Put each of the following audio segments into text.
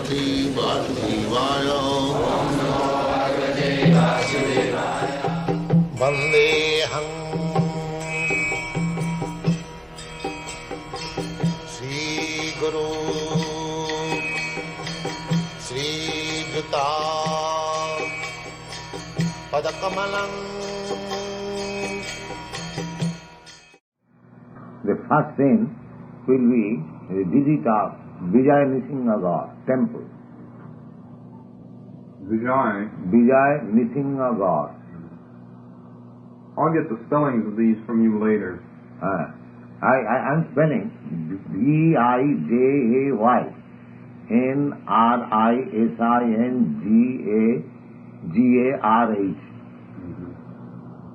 Bhagavate Vasudevaya. Vandeham Sri Guru Sri Juta Padakamalam. The first thing will be the visit of Vijay Nrsimha temple. Vijay Nrsimha God. I'll get the spellings of these from you later. I'm spelling Vijay Nrsimhagarh.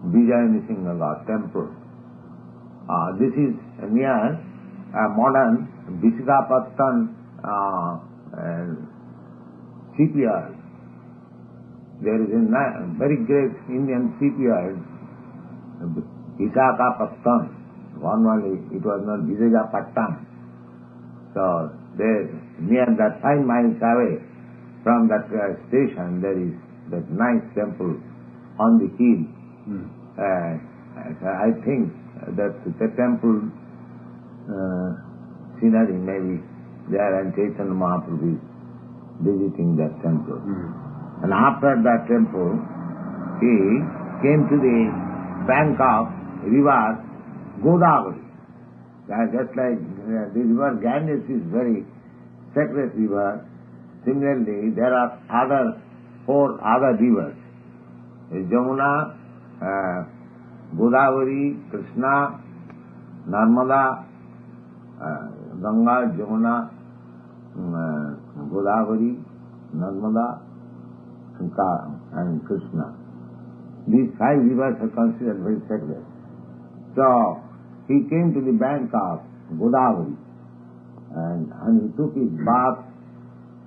Vijay Nrsimha God temple. This is near modern Visakhapatnam shipyard. There is a very great Indian shipyard, Visakhapatnam. Formerly it was not Visakhapatnam. So there, near that 5 miles away from that station, there is that nice temple on the hill. I think that the temple scenery may be there, and Chaitanya Mahaprabhu is visiting that temple. And after that temple, he came to the bank of river Godavari. Just like the river Ganges is very sacred river, similarly there are 4 other rivers: Jamuna, Godavari, Krishna, Narmada, Ganga, Jamuna, Godavari, Narmada, and Krishna. These 5 rivers are considered very sacred. So he came to the bank of Godavari and he took his bath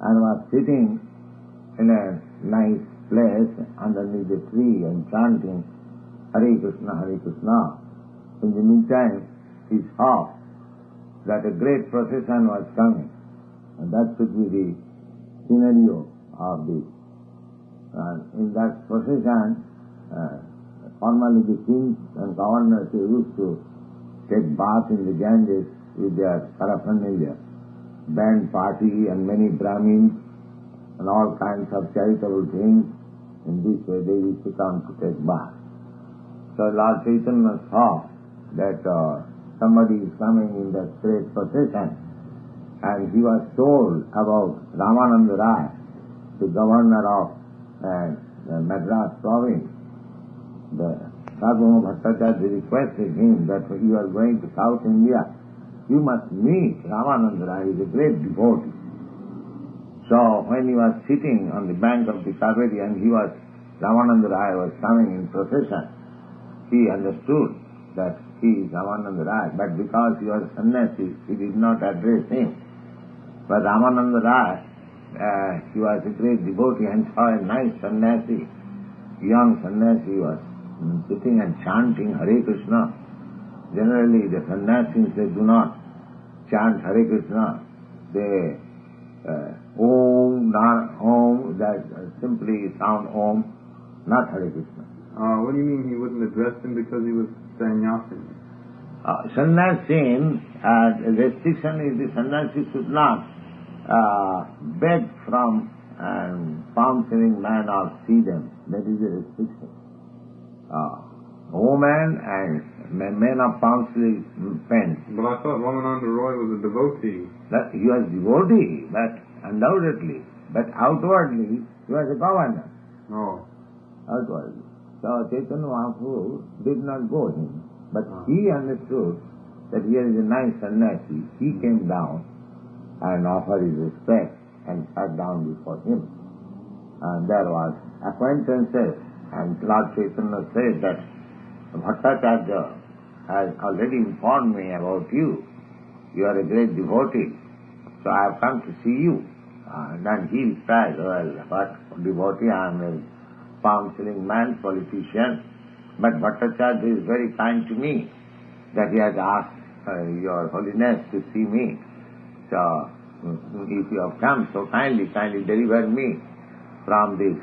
and was sitting in a nice place underneath the tree and chanting Hare Krishna, Hare Krishna. In the meantime, he saw that a great procession was coming, and that should be the scenario of this. And in that procession, formerly the kings and governors used to take bath in the Ganges with their paraphernalia, band party and many Brahmins and all kinds of charitable things. In this way they used to come to take bath. So Lord Chaitanya saw that somebody is coming in that great procession, and he was told about Ramananda Rai, the governor of the Madras province. The Sadhguru Bhattacharya requested him that you are going to South India, you must meet Ramananda Rai, he is a great devotee. So when he was sitting on the bank of the Kaveri and Ramananda Rai was coming in procession, he understood that he is Ramananda Rai, but because he was sannyasi, he did not address him. But Ramananda Rai, he was a great devotee and saw a nice sannyasi, young sannyasi was sitting and chanting Hare Krishna. Generally the sannyasis, they do not chant Hare Krishna. They Om, Om, that simply sound Om, not Hare Krishna. What do you mean he wouldn't address him because he was sannyasi? Sannyasi, the restriction is the sannyasi should not beg from palm-selling man or see them. That is the restriction. Woman and men of palm-selling pens. But I thought Ramananda Roy was a devotee. That he was devotee, but undoubtedly. But outwardly, he was a governor. Oh. Outwardly. So Chaitanya Mahaprabhu did not go him, but he understood that here is a nice sannyasi. He came down and offered his respect and sat down before him. And there was acquaintances, and Lord Chaitanya said that Bhattacharya has already informed me about you. You are a great devotee, so I have come to see you. And then he replied, well, what devotee? I am a palm-selling man, politician, but Bhattacharya is very kind to me, that he has asked your holiness to see me. So if you have come so kindly deliver me from this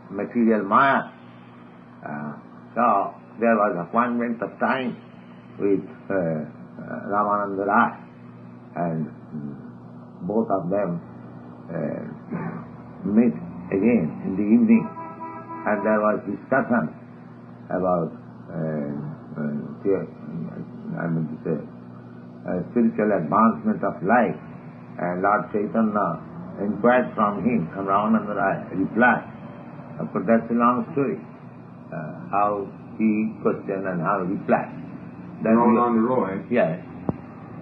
material Maya. So there was appointment of time with Ramananda Rai, and both of them met again in the evening, and there was discussion about spiritual advancement of life, and Lord Chaitanya inquired from him, and Ramananda Rai replied. But that's a long story, how he questioned and how he replied. Ramananda Roy? Yes.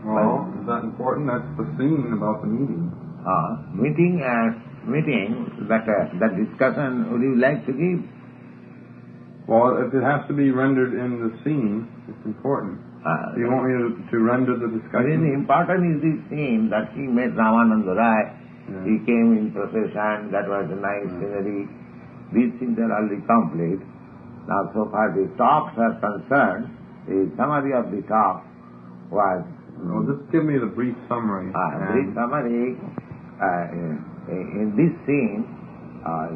Well, is that important? That's the scene about the meeting. Meeting, that discussion, would you like to give? Well, if it has to be rendered in the scene, it's important. Do you want me to render the discussion? Very important is the scene that he met Ramananda Rai. Yeah. He came in procession, that was a nice scenery. These things are already complete. Now, so far the talks are concerned, the summary of the talk was... Well, just give me the brief summary. Brief summary. In this scene,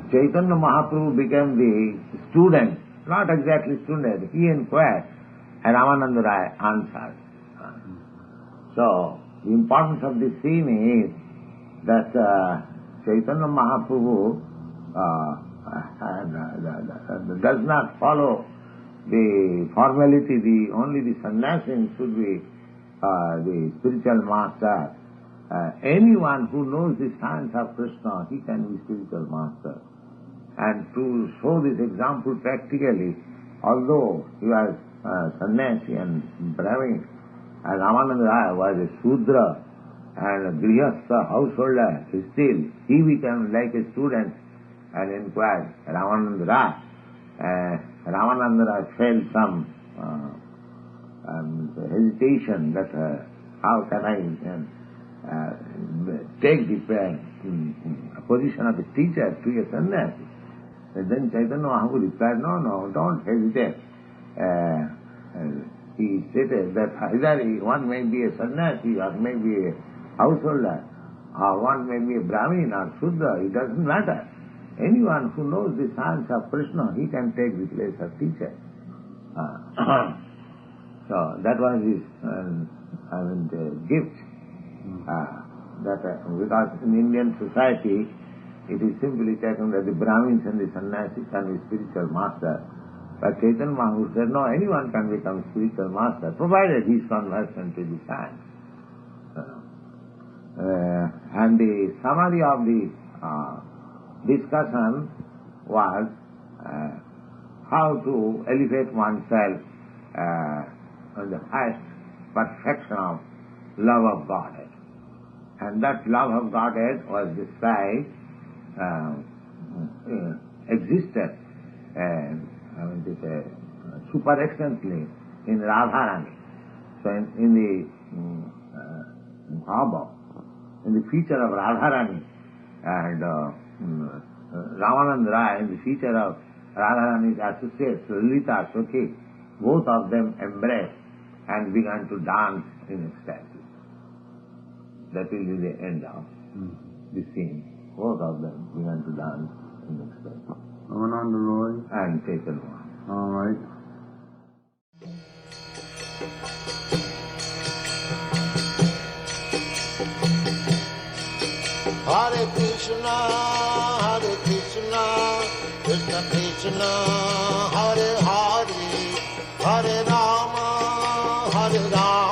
Chaitanya Mahaprabhu became the student, not exactly student, he inquired, and Ramananda Rai answered. So, the importance of this scene is that Chaitanya Mahaprabhu does not follow the formality, only the sannyasi should be the spiritual master. Anyone who knows the science of Krishna, he can be spiritual master. And to show this example practically, although he was sannyasi and Brahmin, and Ramananda Rai was a Shudra and a Grihastha householder, still he became like a student and inquired Ramananda Rai. Ramananda Rai felt some hesitation that how can I take the position of a teacher to a sannyasi. And then Chaitanya Mahaprabhu replied, no, don't hesitate. He stated that either one may be a sannyasi or may be a householder, or one may be a Brahmin or Shudra, it doesn't matter. Anyone who knows the science of Krishna, he can take the place of teacher. So that was his gift. Because in Indian society, it is simply taken that the Brahmins and the sannyasis can be spiritual master. But Chaitanya Mahaprabhu said, no, anyone can become spiritual master, provided he is conversant to the science. And the summary of the discussion was how to elevate oneself on the highest perfection of love of Godhead. And that love of Godhead was described, existed super extensively in Radharani. So in the Bhava, in the feature of Radharani, and Ramananda Rai, in the feature of Radharani's associates, Lalita, Sokhi, both of them embraced and began to dance in ecstasy. That will be the end of the scene. Both of them began to dance in ecstasy. Ramananda Roy and Chaitanya Mahaprabhu. All right. Hare Krishna, Krishna Krishna, Hare Hare, Hare Rama, Hare Rama.